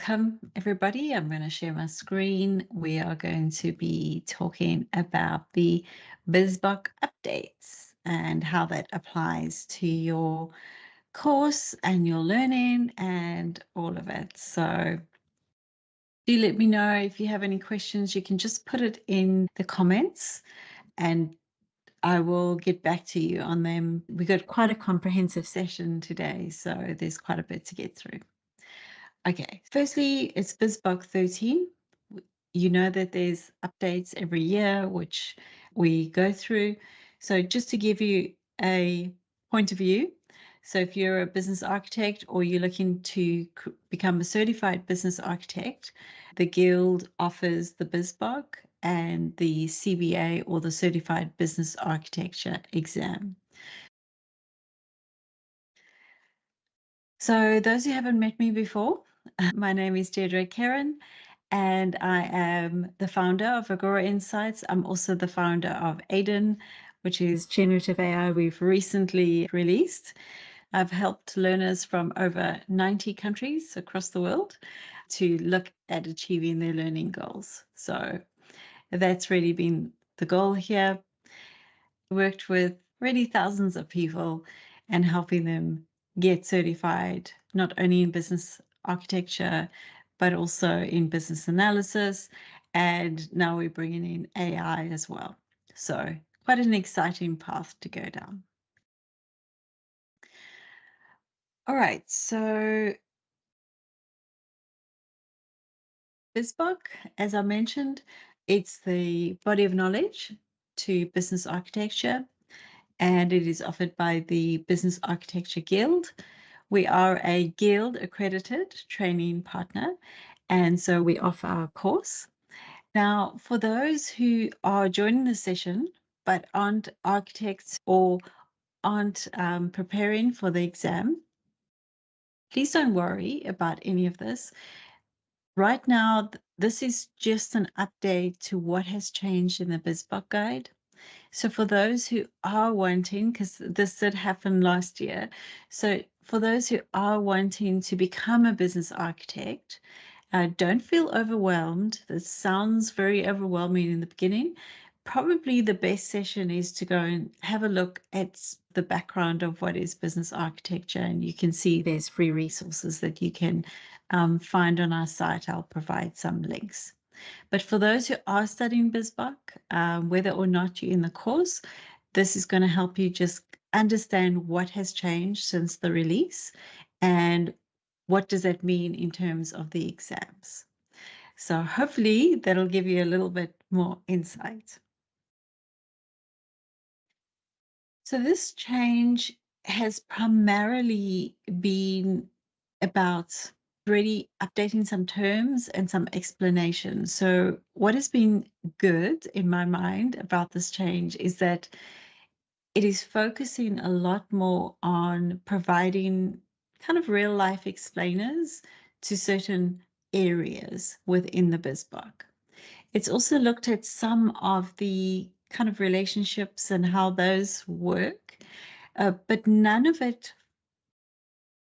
Welcome, everybody. I'm going to share my screen. We are going to be talking about the BIZBOK updates and how that applies to your course and your learning and all of it. So do let me know if you have any questions. You can just put it in the comments and I will get back to you on them. We got quite a comprehensive session today, so there's quite a bit to get through. Okay, firstly, it's BIZBOK 13. You know that there's updates every year, which we go through. So just to give you a point of view, so if you're a business architect or you're looking to become a certified business architect, the Guild offers the BIZBOK and the CBA or the Certified Business Architecture exam. So those who haven't met me before, my name is Deirdre Karen, and I am the founder of Agora Insights. I'm also the founder of Aiden, which is generative AI we've recently released. I've helped learners from over 90 countries across the world to look at achieving their learning goals. So that's really been the goal here. Worked with really thousands of people and helping them get certified, not only in business architecture, but also in business analysis. And now we're bringing in AI as well. So quite an exciting path to go down. All right, so BIZBOK, as I mentioned, it's the body of knowledge to business architecture, and it is offered by the Business Architecture Guild. We are a Guild accredited training partner, and so we offer our course. Now, for those who are joining the session but aren't architects or aren't preparing for the exam, please don't worry about any of this. Right now, this is just an update to what has changed in the BIZBOK guide. So for those who are wanting, because this did happen last year, so for those who are wanting to become a business architect, don't feel overwhelmed. This sounds very overwhelming in the beginning. Probably the best session is to go and have a look at the background of what is business architecture, and you can see there's free resources that you can find on our site. I'll provide some links. But for those who are studying BIZBOK, whether or not you're in the course, this is going to help you just understand what has changed since the release and what does that mean in terms of the exams. So hopefully that'll give you a little bit more insight. So this change has primarily been about really updating some terms and some explanations. So what has been good in my mind about this change is that it is focusing a lot more on providing kind of real life explainers to certain areas within the BIZBOK. It's also looked at some of the kind of relationships and how those work, but none of it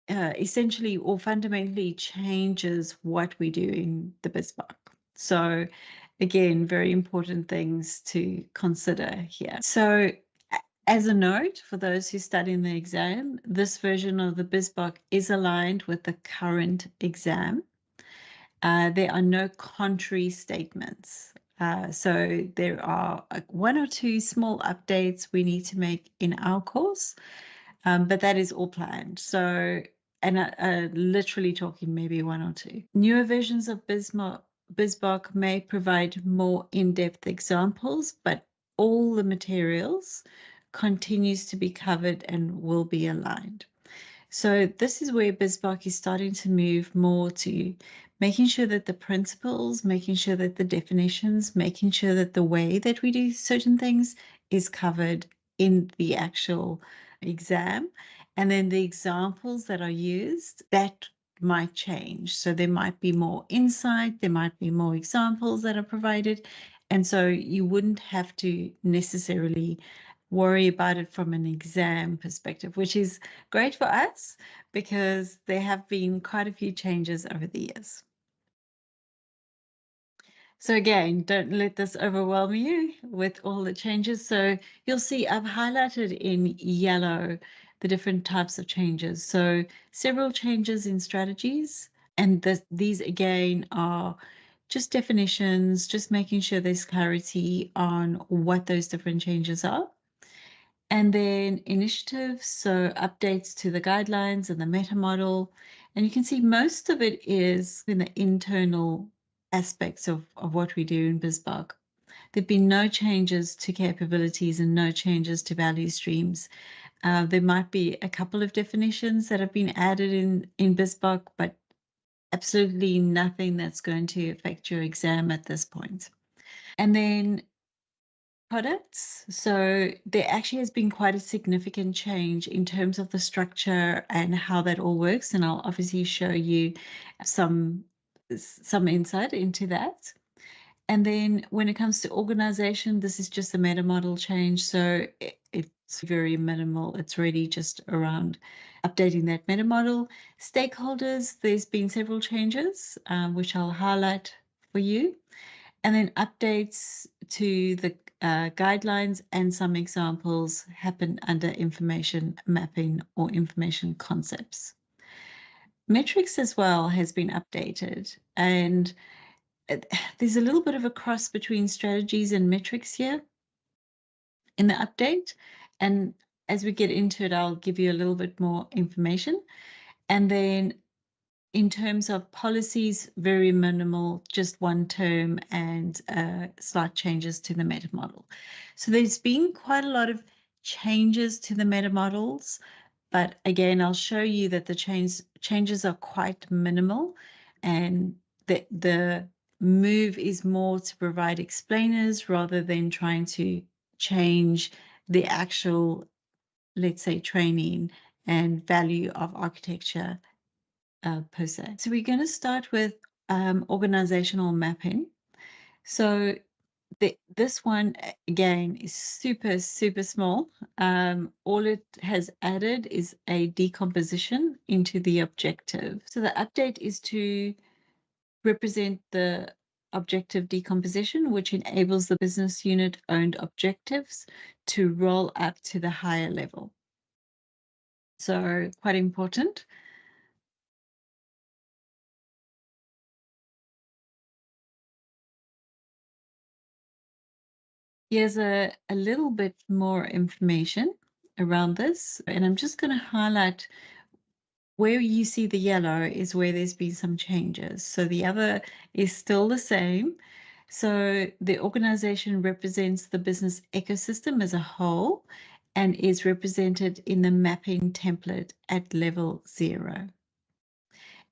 essentially or fundamentally changes what we do in the BIZBOK. So again, very important things to consider here. So as a note, for those who study in the exam, this version of the BIZBOK is aligned with the current exam. There are no contrary statements. So there are one or two small updates we need to make in our course, but that is all planned. So, and literally talking maybe one or two. Newer versions of BIZBOK may provide more in-depth examples, but all the materials continues to be covered and will be aligned. So this is where BIZBOK is starting to move more to making sure that the principles, making sure that the definitions, making sure that the way that we do certain things is covered in the actual exam. And then the examples that are used, that might change. So there might be more insight, there might be more examples that are provided. And so you wouldn't have to necessarily worry about it from an exam perspective, which is great for us because there have been quite a few changes over the years. So again, don't let this overwhelm you with all the changes. So you'll see I've highlighted in yellow the different types of changes. So several changes in strategies, and these again are just definitions, just making sure there's clarity on what those different changes are. And then initiatives, so updates to the guidelines and the meta model. And you can see most of it is in the internal aspects of what we do in BizBook. There've been no changes to capabilities and no changes to value streams. There might be a couple of definitions that have been added in BizBook, but absolutely nothing that's going to affect your exam at this point. And then products. So there actually has been quite a significant change in terms of the structure and how that all works. And I'll obviously show you some insight into that. And then when it comes to organization, this is just a meta model change. So it's very minimal. It's really just around updating that meta model. Stakeholders, there's been several changes, which I'll highlight for you. And then updates to the guidelines and some examples happen under information mapping or information concepts. Metrics as well has been updated, and there's a little bit of a cross between strategies and metrics here in the update. And as we get into it, I'll give you a little bit more information. And then in terms of policies, very minimal, just one term and slight changes to the meta model. So there's been quite a lot of changes to the meta models, but again, I'll show you that the changes are quite minimal, and the move is more to provide explainers rather than trying to change the actual, let's say, training and value of architecture per se. So we're going to start with organizational mapping. So this one, again, is super, super small. All it has added is a decomposition into the objective. So the update is to represent the objective decomposition, which enables the business unit owned objectives to roll up to the higher level. So quite important. Here's a little bit more information around this, and I'm just going to highlight where you see the yellow is where there's been some changes. So the other is still the same. So the organization represents the business ecosystem as a whole and is represented in the mapping template at level 0.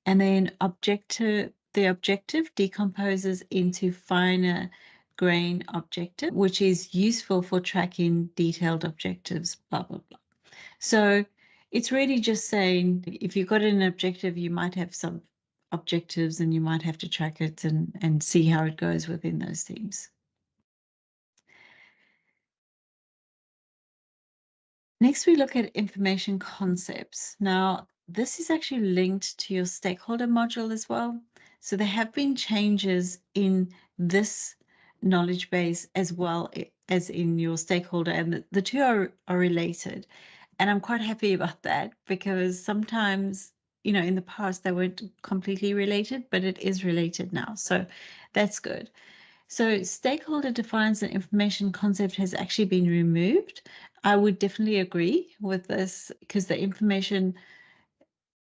And then the objective decomposes into finer grain objective, which is useful for tracking detailed objectives, blah, blah, blah. So it's really just saying if you've got an objective, you might have some objectives and you might have to track it and see how it goes within those teams. Next, we look at information concepts. Now, this is actually linked to your stakeholder module as well. So there have been changes in this knowledge base as well as in your stakeholder, and the two are related. And I'm quite happy about that because sometimes, in the past they weren't completely related, but it is related now. So that's good. So stakeholder defines the information concept has actually been removed. I would definitely agree with this because the information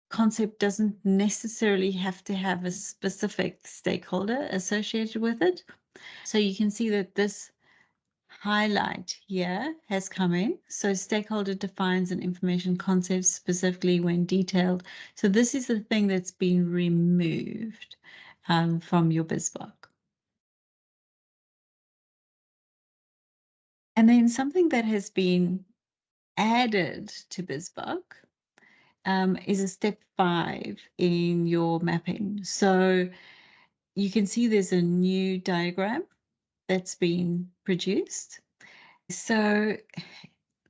concept doesn't necessarily have to have a specific stakeholder associated with it. So you can see that this highlight here has come in. So stakeholder defines an information concept specifically when detailed. So this is the thing that's been removed from your BizBook. And then something that has been added to BizBook is a step 5 in your mapping. So you can see there's a new diagram that's been produced. So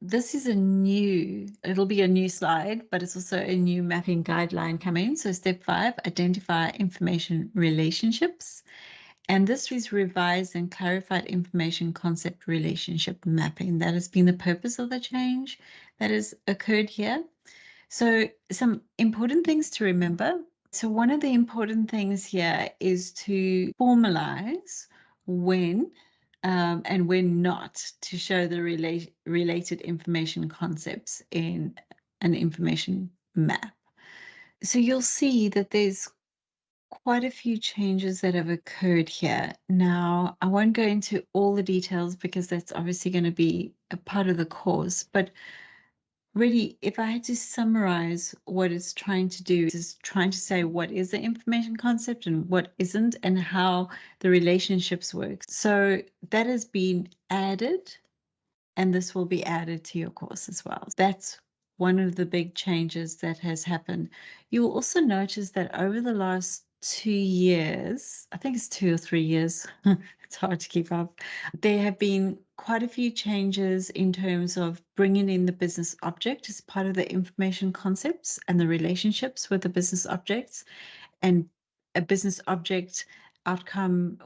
this is it'll be a new slide, but it's also a new mapping guideline coming. So step 5, identify information relationships. And this is revised and clarified information concept relationship mapping. That has been the purpose of the change that has occurred here. So some important things to remember. So one of the important things here is to formalize when and when not to show the related information concepts in an information map. So you'll see that there's quite a few changes that have occurred here. Now, I won't go into all the details because that's obviously going to be a part of the course, but really, if I had to summarize what it's trying to do, is trying to say what is the information concept and what isn't, and how the relationships work. So that has been added, and this will be added to your course as well. That's one of the big changes that has happened. You will also notice that over the last 2 years, I think it's 2 or 3 years, it's hard to keep up, there have been quite a few changes in terms of bringing in the business object as part of the information concepts and the relationships with the business objects, and a business object outcome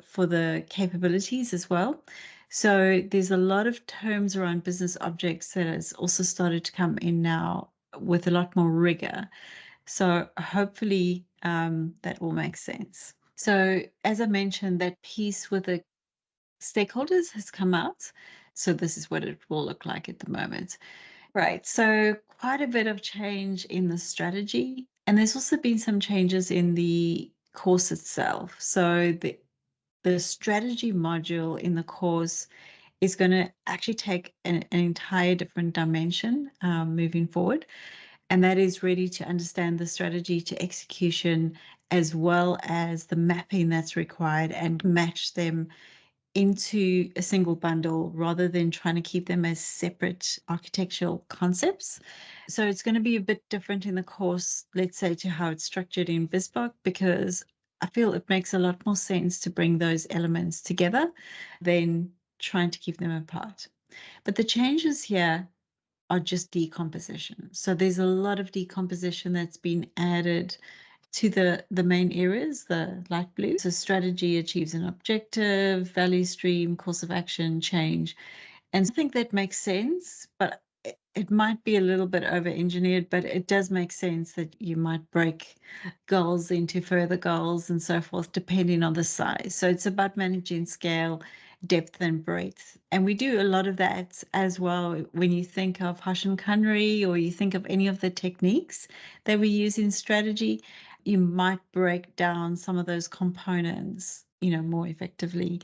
for the capabilities as well. So there's a lot of terms around business objects that has also started to come in now with a lot more rigor. So hopefully that will make sense. So as I mentioned, that piece with the stakeholders has come out. So this is what it will look like at the moment. Right. So quite a bit of change in the strategy. And there's also been some changes in the course itself. So the strategy module in the course is going to actually take an entire different dimension moving forward. And that is ready to understand the strategy to execution, as well as the mapping that's required, and match them into a single bundle rather than trying to keep them as separate architectural concepts. So it's going to be a bit different in the course, let's say, to how it's structured in BIZBOK, because I feel it makes a lot more sense to bring those elements together than trying to keep them apart. But the changes here are just decomposition. So there's a lot of decomposition that's been added to the main areas, the light blue. So strategy achieves an objective, value stream, course of action, change. And I think that makes sense, but it might be a little bit over-engineered, but it does make sense that you might break goals into further goals and so forth, depending on the size. So it's about managing scale, depth, and breadth. And we do a lot of that as well when you think of Hashan Kanri, or you think of any of the techniques that we use in strategy. You might break down some of those components, more effectively,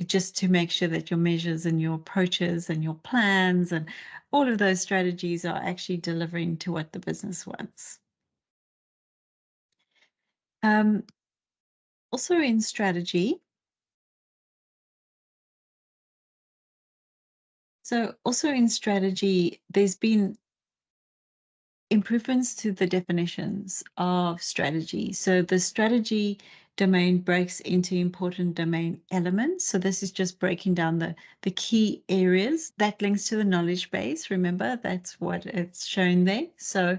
just to make sure that your measures and your approaches and your plans and all of those strategies are actually delivering to what the business wants. Um, also in strategy, there's been improvements to the definitions of strategy. So the strategy domain breaks into important domain elements. So this is just breaking down the key areas that links to the knowledge base. Remember, that's what it's shown there. So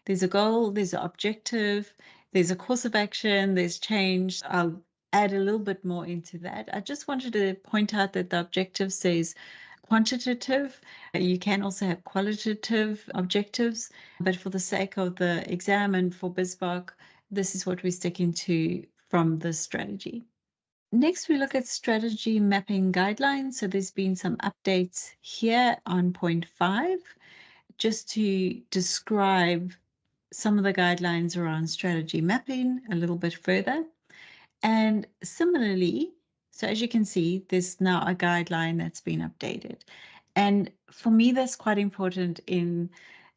there's a goal, there's an objective, there's a course of action, there's change. I'll add a little bit more into that. I just wanted to point out that the objective says quantitative. You can also have qualitative objectives, but for the sake of the exam and for BIZBOK, this is what we're sticking to from the strategy. Next, we look at strategy mapping guidelines. So there's been some updates here on point 5, just to describe some of the guidelines around strategy mapping a little bit further. And similarly, so as you can see, there's now a guideline that's been updated. And for me, that's quite important in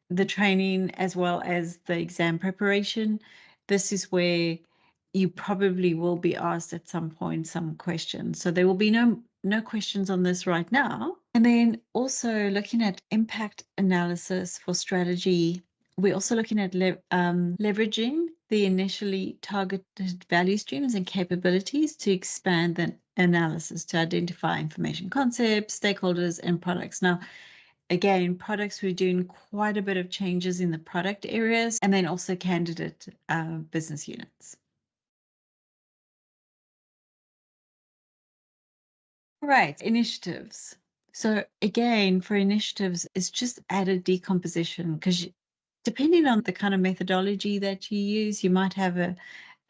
the training as well as the exam preparation. This is where you probably will be asked at some point some questions. So there will be no questions on this right now. And then also looking at impact analysis for strategy, we're also looking at leveraging the initially targeted value streams and capabilities to expand the analysis to identify information concepts, stakeholders, and products. Now, again, products, we're doing quite a bit of changes in the product areas, and then also candidate business units. Right, initiatives. So again, for initiatives, it's just added decomposition because depending on the kind of methodology that you use, you might have an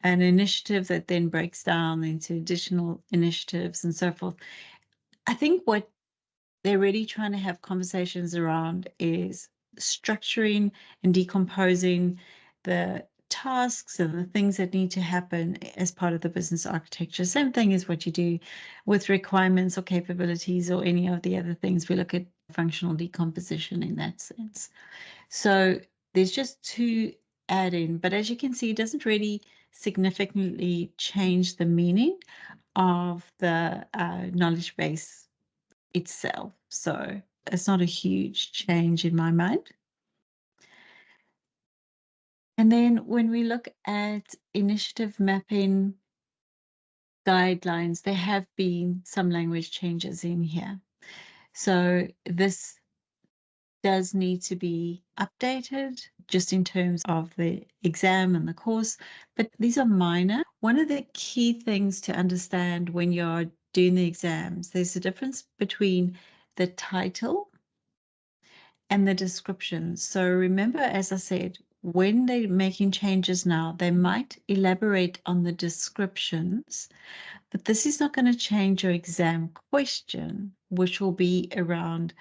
initiative that then breaks down into additional initiatives and so forth. I think what they're really trying to have conversations around is structuring and decomposing the tasks and the things that need to happen as part of the business architecture. Same thing as what you do with requirements or capabilities or any of the other things. We look at functional decomposition in that sense. So there's just two add in, but as you can see, it doesn't really significantly change the meaning of the knowledge base itself. So it's not a huge change in my mind. And then when we look at initiative mapping guidelines, there have been some language changes in here. So this does need to be updated just in terms of the exam and the course, but these are minor. One of the key things to understand when you're doing the exams, there's a difference between the title and the description. So remember, as I said, when they're making changes now, they might elaborate on the descriptions, but this is not going to change your exam question, which will be around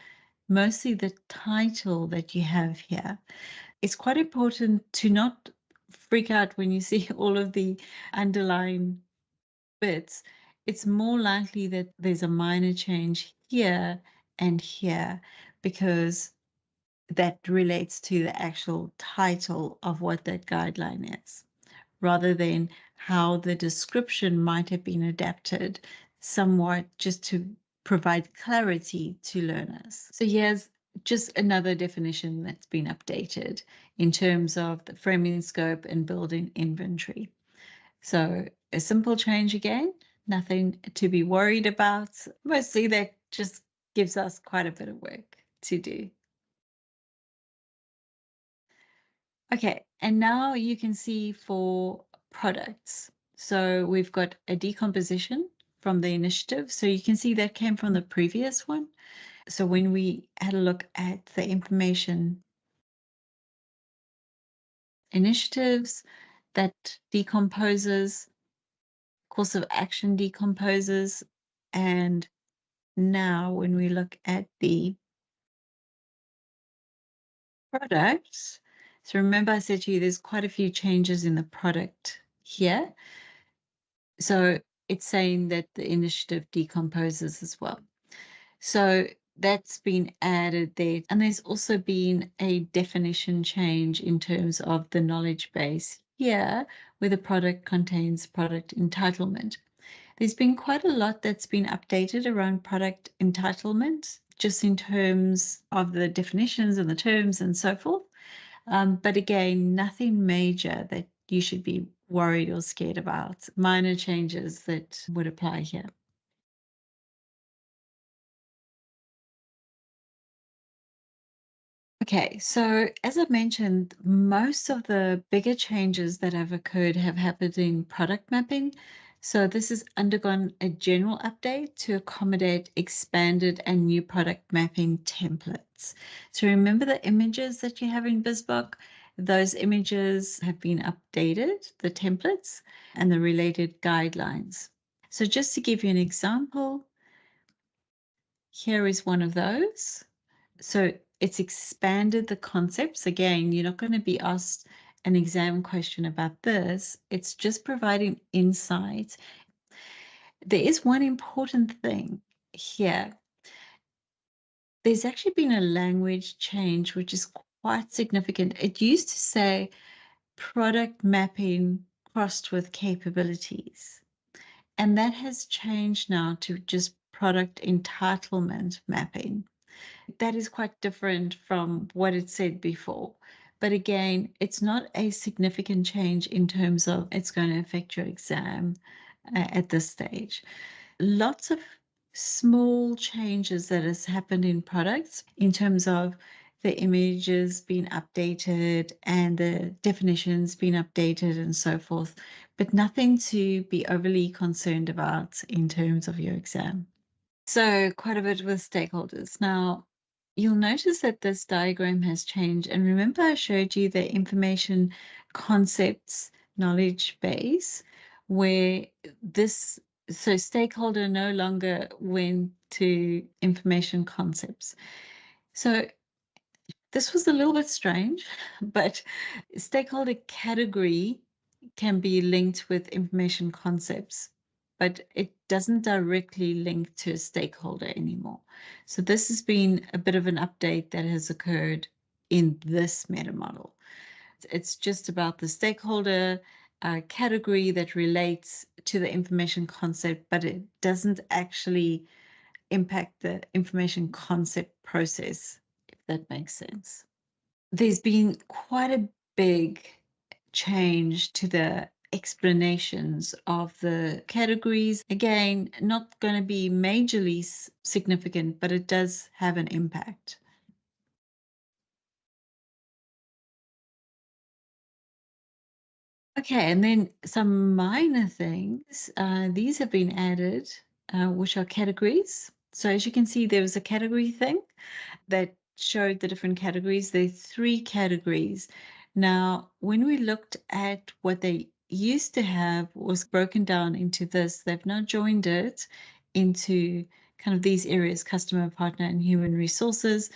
mostly the title that you have here. It's quite important to not freak out when you see all of the underlying bits. It's more likely that there's a minor change here and here because that relates to the actual title of what that guideline is, rather than how the description might have been adapted somewhat just to provide clarity to learners. So here's just another definition that's been updated in terms of the framing scope and building inventory. So a simple change again, nothing to be worried about. Mostly that just gives us quite a bit of work to do. Okay, and now you can see for products. So we've got a decomposition from the initiative. So you can see that came from the previous one. So when we had a look at the information initiatives, that decomposes, course of action decomposes, and now when we look at the products, so remember I said to you there's quite a few changes in the product here. So it's saying that the initiative decomposes as well. So that's been added there. And there's also been a definition change in terms of the knowledge base here, where the product contains product entitlement. There's been quite a lot that's been updated around product entitlement, just in terms of the definitions and the terms and so forth. But again, nothing major that you should be worried or scared about. Minor changes that would apply here. Okay, so as I mentioned, most of the bigger changes that have occurred have happened in product mapping. So this has undergone a general update to accommodate expanded and new product mapping templates. So remember the images that you have in BizBook? Those images have been updated, the templates and the related guidelines. So just to give you an example, here is one of those. So it's expanded the concepts. Again, you're not going to be asked an exam question about this. It's just providing insight. There is one important thing here. There's actually been a language change, which is quite significant. It used to say product mapping crossed with capabilities. And that has changed now to just product entitlement mapping. That is quite different from what it said before. But again, it's not a significant change in terms of it's going to affect your exam at this stage. Lots of small changes that has happened in products in terms of the images being updated and the definitions being updated and so forth, but nothing to be overly concerned about in terms of your exam. So quite a bit with stakeholders. Now, you'll notice that this diagram has changed. And remember, I showed you the information concepts knowledge base, where this, so stakeholder no longer went to information concepts. So this was a little bit strange, but stakeholder category can be linked with information concepts, but it doesn't directly link to a stakeholder anymore. So this has been a bit of an update that has occurred in this meta model. It's just about the stakeholder category that relates to the information concept, but it doesn't actually impact the information concept process, if that makes sense. There's been quite a big change to the explanations of the categories. Again, not going to be majorly significant, but it does have an impact. Okay, and then some minor things. These have been added, which are categories. So as you can see, there was a category thing that showed the different categories. There are three categories. Now, when we looked at what they used to have was broken down into this, they've now joined it into kind of these areas, customer, partner, and human resources.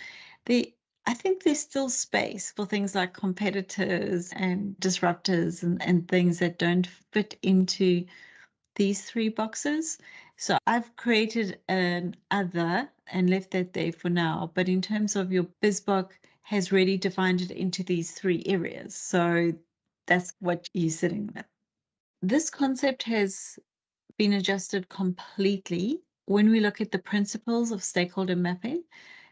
I think there's still space for things like competitors and disruptors and things that don't fit into these three boxes. So I've created an other and left that there for now. But in terms of your BizBook has really defined it into these three areas. So that's what you're sitting with. This concept has been adjusted completely when we look at the principles of stakeholder mapping.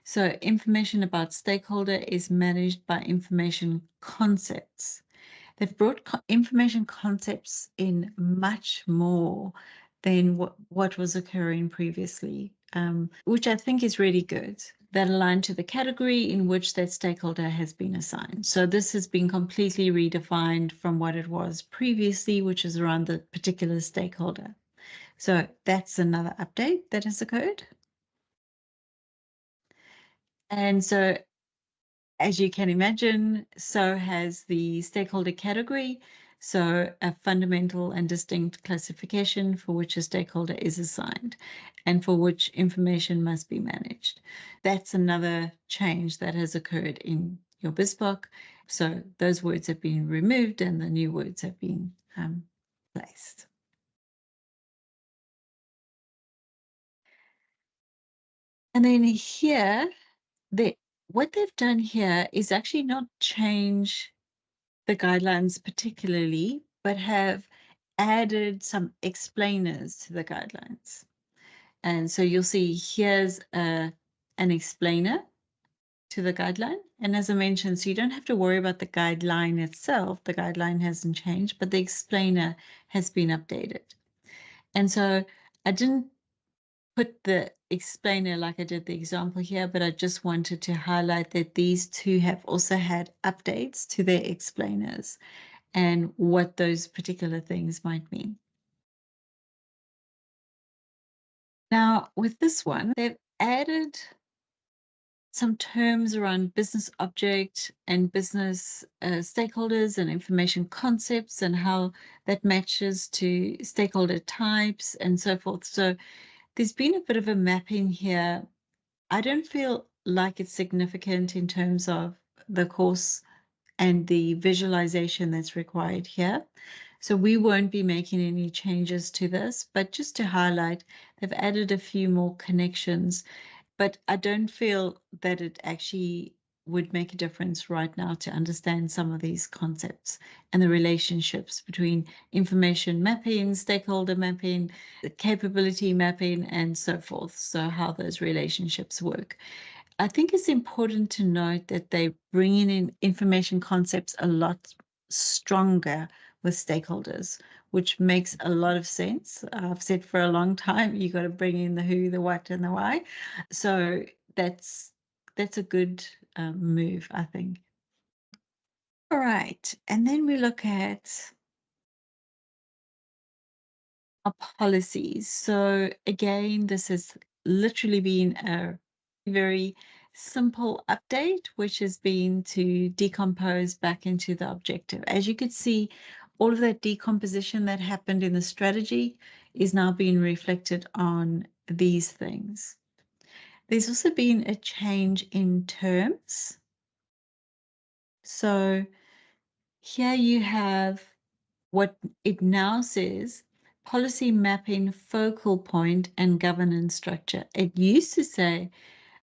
So information about stakeholder is managed by information concepts. They've brought information concepts in much more than what was occurring previously, which I think is really good. That align to the category in which that stakeholder has been assigned. So this has been completely redefined from what it was previously, which is around the particular stakeholder. So that's another update that has occurred. And so as you can imagine, so has the stakeholder category. So a fundamental and distinct classification for which a stakeholder is assigned and for which information must be managed. That's another change that has occurred in your BizBook. So those words have been removed and the new words have been placed. And then here, what they've done here is actually not change the guidelines particularly, but have added some explainers to the guidelines. And so you'll see here's an explainer to the guideline. And as I mentioned, so you don't have to worry about the guideline itself. The guideline hasn't changed, but the explainer has been updated. And so I didn't put the explainer like I did the example here, but I just wanted to highlight that these two have also had updates to their explainers and what those particular things might mean. Now, with this one, they've added some terms around business object and business stakeholders and information concepts and how that matches to stakeholder types and so forth. So there's been a bit of a mapping here. I don't feel like it's significant in terms of the course and the visualization that's required here. So we won't be making any changes to this, but just to highlight, they've added a few more connections, but I don't feel that it actually would make a difference right now to understand some of these concepts and the relationships between information mapping, stakeholder mapping, capability mapping, and so forth. So how those relationships work. I think it's important to note that they're bringing in information concepts a lot stronger with stakeholders, which makes a lot of sense. I've said for a long time, you got to bring in the who, the what, and the why. So that's a good move, I think. All right, and then we look at our policies. So again, this has literally been a very simple update, which has been to decompose back into the objective. As you could see, all of that decomposition that happened in the strategy is now being reflected on these things. There's also been a change in terms. So here you have what it now says: policy mapping, focal point, and governance structure. It used to say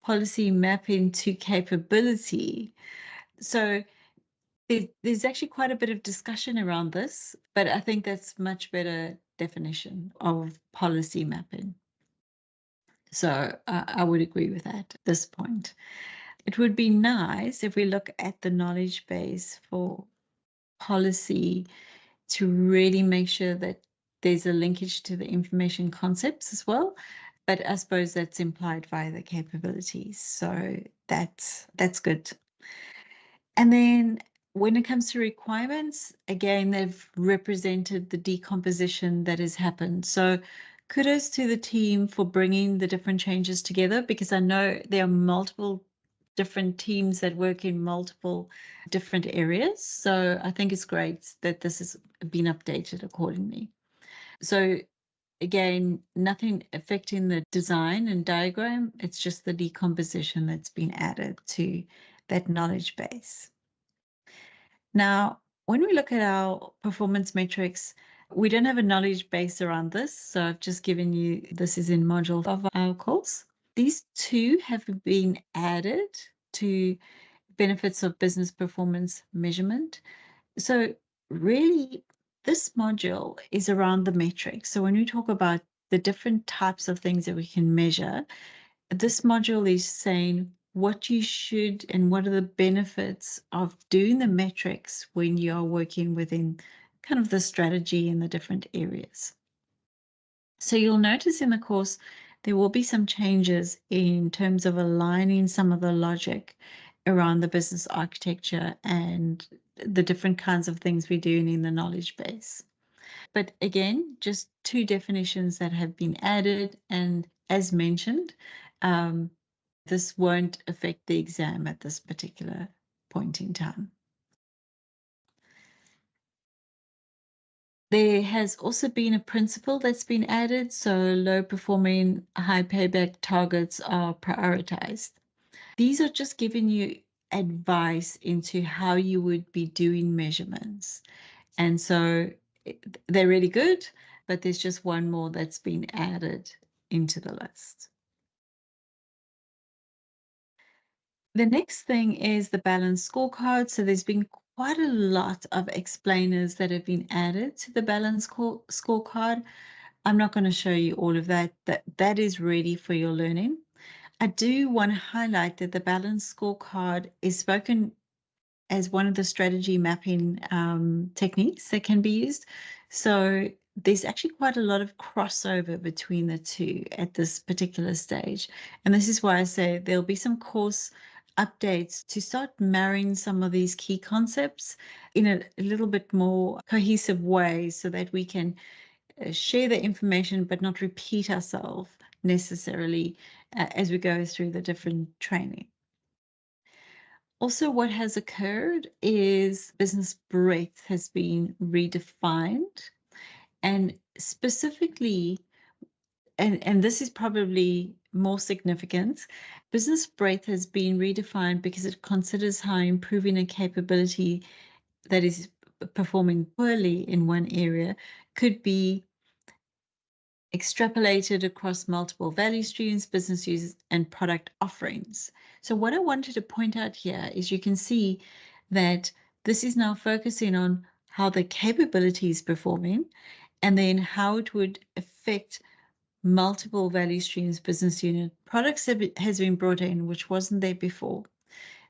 policy mapping to capability. So there's actually quite a bit of discussion around this, but I think that's much better definition of policy mapping. So I would agree with that at this point. It would be nice if we look at the knowledge base for policy to really make sure that there's a linkage to the information concepts as well. But I suppose that's implied via the capabilities. So that's good. And then when it comes to requirements, again, they've represented the decomposition that has happened. So kudos to the team for bringing the different changes together, because I know there are multiple different teams that work in multiple different areas. So I think it's great that this has been updated accordingly. So again, nothing affecting the design and diagram. It's just the decomposition that's been added to that knowledge base. Now, when we look at our performance metrics, we don't have a knowledge base around this. So I've just given you, this is in module of our course. These two have been added to benefits of business performance measurement. So really, this module is around the metrics. So when we talk about the different types of things that we can measure, this module is saying what you should and what are the benefits of doing the metrics when you are working within kind of the strategy in the different areas. So you'll notice in the course, there will be some changes in terms of aligning some of the logic around the business architecture and the different kinds of things we're doing in the knowledge base. But again, just two definitions that have been added. And as mentioned, this won't affect the exam at this particular point in time. There has also been a principle that's been added, so low performing, high payback targets are prioritized. These are just giving you advice into how you would be doing measurements. And so they're really good, but there's just one more that's been added into the list. The next thing is the balance scorecard. So there's been quite a lot of explainers that have been added to the balance scorecard. I'm not going to show you all of that. That is ready for your learning. I do want to highlight that the balance scorecard is spoken as one of the strategy mapping techniques that can be used. So there's actually quite a lot of crossover between the two at this particular stage. And this is why I say there'll be some course updates to start marrying some of these key concepts in a little bit more cohesive way so that we can share the information but not repeat ourselves necessarily as we go through the different training. Also, what has occurred is business breadth has been redefined, and specifically, and this is probably more significant, business breadth has been redefined because it considers how improving a capability that is performing poorly in one area could be extrapolated across multiple value streams, business users, and product offerings. So what I wanted to point out here is you can see that this is now focusing on how the capability is performing and then how it would affect multiple value streams, business unit. Products has been brought in, which wasn't there before.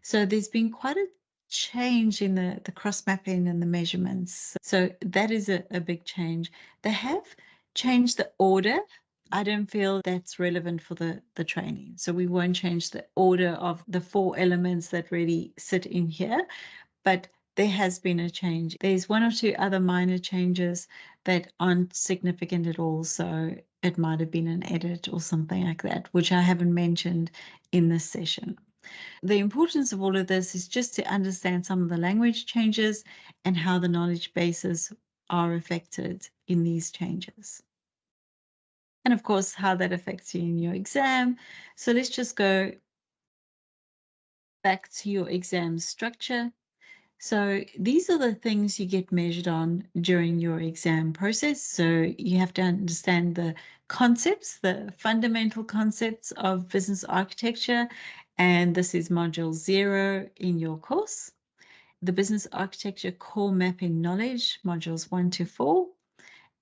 So there's been quite a change in the cross mapping and the measurements. So that is a big change. They have changed the order. I don't feel that's relevant for the training. So we won't change the order of the 4 elements that really sit in here, but there has been a change. There's 1 or 2 other minor changes that aren't significant at all. So it might have been an edit or something like that, which I haven't mentioned in this session. The importance of all of this is just to understand some of the language changes and how the knowledge bases are affected in these changes. And of course, how that affects you in your exam. So let's just go back to your exam structure. So these are the things you get measured on during your exam process. So you have to understand the concepts, the fundamental concepts of business architecture, and this is module 0 in your course. The business architecture core mapping knowledge, modules 1 to 4.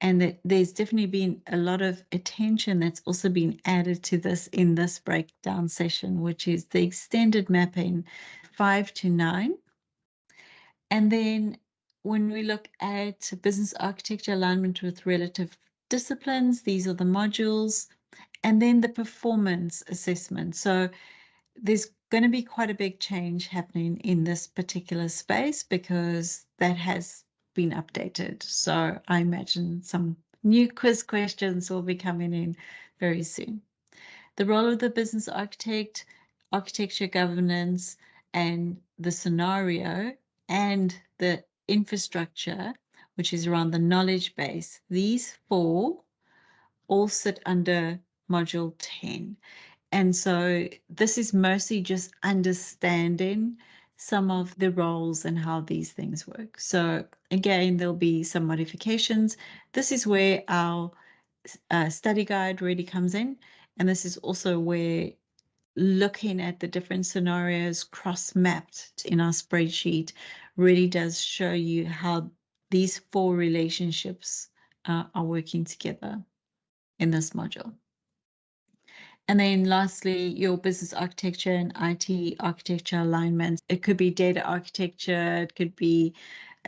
And that there's definitely been a lot of attention that's also been added to this in this breakdown session, which is the extended mapping 5 to 9. And then when we look at business architecture alignment with relative disciplines, these are the modules, and then the performance assessment. So there's going to be quite a big change happening in this particular space because that has been updated. So I imagine some new quiz questions will be coming in very soon. The role of the business architect, architecture governance, and the scenario and the infrastructure, which is around the knowledge base. These 4 all sit under module 10. And so this is mostly just understanding some of the roles and how these things work. So again, there'll be some modifications. This is where our study guide really comes in. And this is also where looking at the different scenarios cross-mapped in our spreadsheet really does show you how these 4 relationships are working together in this module. And then lastly, your business architecture and IT architecture alignments. It could be data architecture, it could be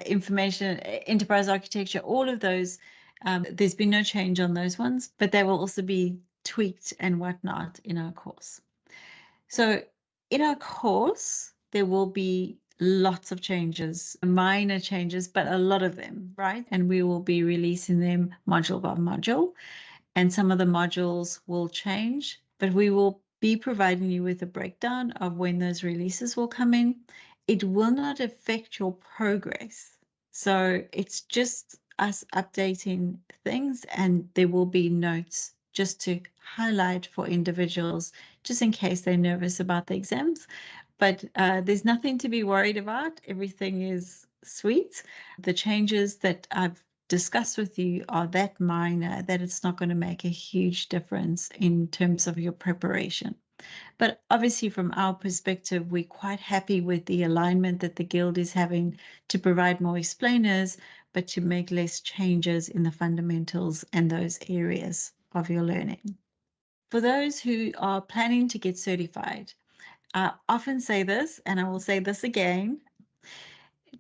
information, enterprise architecture, all of those. There's been no change on those ones, but they will also be tweaked and whatnot in our course. So in our course, there will be lots of changes, minor changes, but a lot of them, right? And we will be releasing them module by module. And some of the modules will change, but we will be providing you with a breakdown of when those releases will come in. It will not affect your progress. So it's just us updating things, and there will be notes just to highlight for individuals, just in case they're nervous about the exams. But there's nothing to be worried about. Everything is sweet. The changes that I've discuss with you are that minor that it's not going to make a huge difference in terms of your preparation. But obviously, from our perspective, we're quite happy with the alignment that the Guild is having to provide more explainers, but to make less changes in the fundamentals and those areas of your learning. For those who are planning to get certified, I often say this, and I will say this again,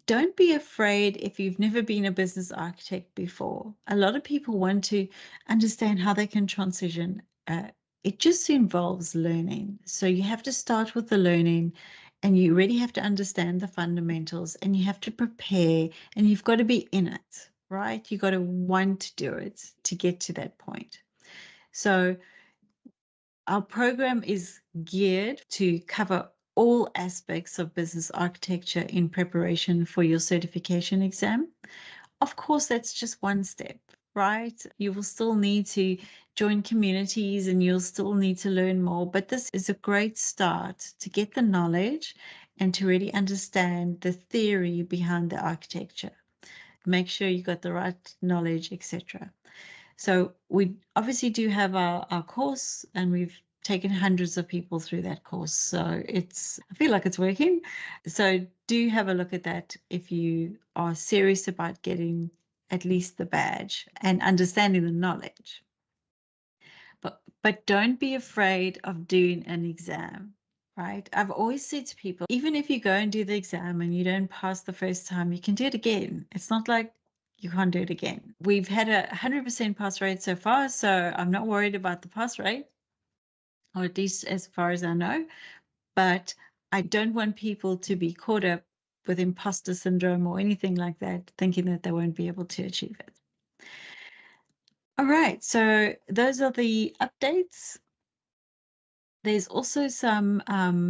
don't be afraid if you've never been a business architect before. A lot of people want to understand how they can transition. It just involves learning. So you have to start with the learning, and you really have to understand the fundamentals, and you have to prepare, and you've got to be in it, right? You've got to want to do it to get to that point. So our program is geared to cover all aspects of business architecture in preparation for your certification exam. Of course, that's just one step, right? You will still need to join communities and you'll still need to learn more, but this is a great start to get the knowledge and to really understand the theory behind the architecture. Make sure you got the right knowledge, etc. So we obviously do have our course, and we've taken hundreds of people through that course. So I feel like it's working. So do have a look at that if you are serious about getting at least the badge and understanding the knowledge. But don't be afraid of doing an exam, right? I've always said to people, even if you go and do the exam and you don't pass the first time, you can do it again. It's not like you can't do it again. We've had a 100% pass rate so far, so I'm not worried about the pass rate, or at least as far as I know. But I don't want people to be caught up with imposter syndrome or anything like that, thinking that they won't be able to achieve it. All right, so those are the updates. There's also some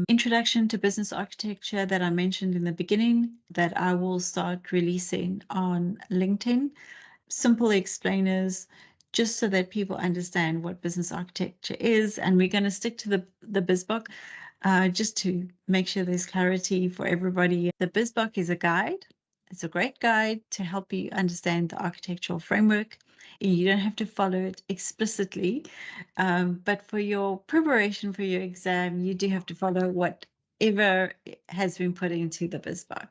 introduction to business architecture that I mentioned in the beginning that I will start releasing on LinkedIn. Simple explainers, just so that people understand what business architecture is. And we're going to stick to the BIZBOK just to make sure there's clarity for everybody. The BIZBOK is a guide. It's a great guide to help you understand the architectural framework. You don't have to follow it explicitly, but for your preparation for your exam, you do have to follow whatever has been put into the BIZBOK.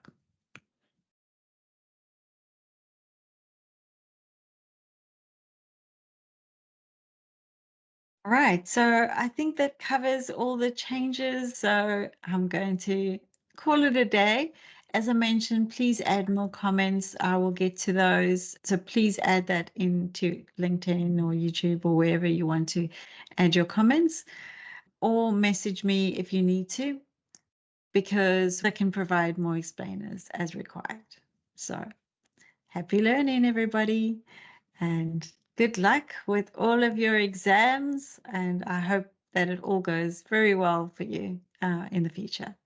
All right, so I think that covers all the changes. So I'm going to call it a day. As I mentioned, please add more comments. I will get to those. So please add that into LinkedIn or YouTube or wherever you want to add your comments, or message me if you need to, because I can provide more explainers as required. So happy learning, everybody, and good luck with all of your exams. And I hope that it all goes very well for you in the future.